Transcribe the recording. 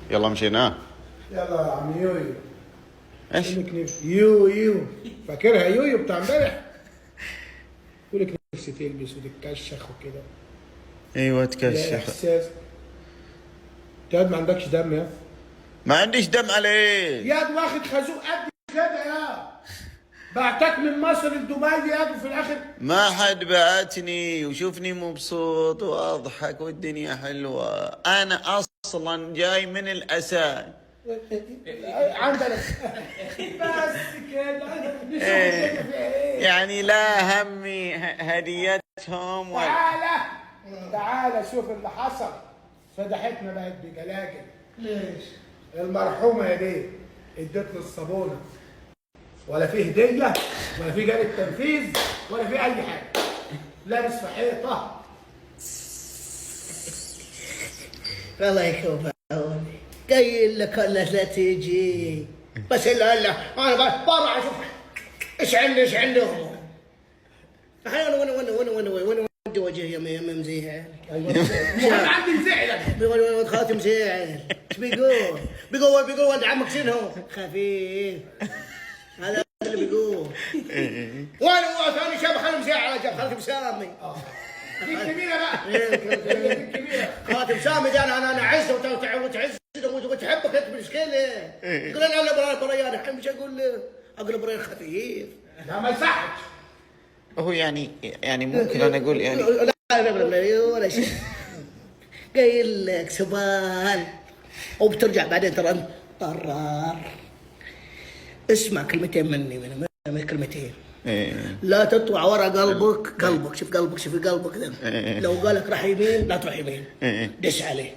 يلا مشينا. يلا يا عم يويو. ايش؟ يو فاكرها يويو بتاع امبارح؟ يقول لك نفسي تلبس وتتكشخ وكده. ايوه لا تكشخ. احساس. انت ما عندكش دم يا؟ ما عنديش دم عليك. ياد واخد خازوق قد كده يا. بعتك من مصر لدبي ياد وفي الاخر ما حد بعتني وشوفني مبسوط واضحك والدنيا حلوة. انا اصلا جاي من الاسد. عندنا بس كده نشوف إيه. الدنيا فيها ايه. يعني لا همي هديتهم تعالى شوف اللي حصل. فضحتنا بقت بجلاجل. ليش؟ المرحومه يا بيه ادتنا الصابونه، ولا في هديه ولا في جاري تنفيذ ولا في اي حاجه. لابس في حيطه. الله يكون بعوني. قايل لك لا تيجي بس الا انا برا اشوف ايش عندي هم. الحين وانا ودي وجهي يا مزيع. انا عندي مزعلك. بيقول خاتم زعل. ايش بيقول ولد عمك شنو؟ خفيف. هذا اللي بيقول. وانا ثاني شاب خالد مزعل جاب خالد مسامي. دي كبيره بقى. خاتم سامي ده انا اعزه وتعز وتحبك انت مشكله. يقول انا بريان الحين مش اقول بريان خفيف. لا ما يصحش. هو يعني ممكن انا اقول يعني لا ولا شيء. قايل لك سبان وبترجع بعدين ترى انت طرار. اسمع كلمتين مني من كلمتين. لا تطوع ورا قلبك شوف قلبك ذا. لو قالك راح يمين لا تروح يمين. دش عليه.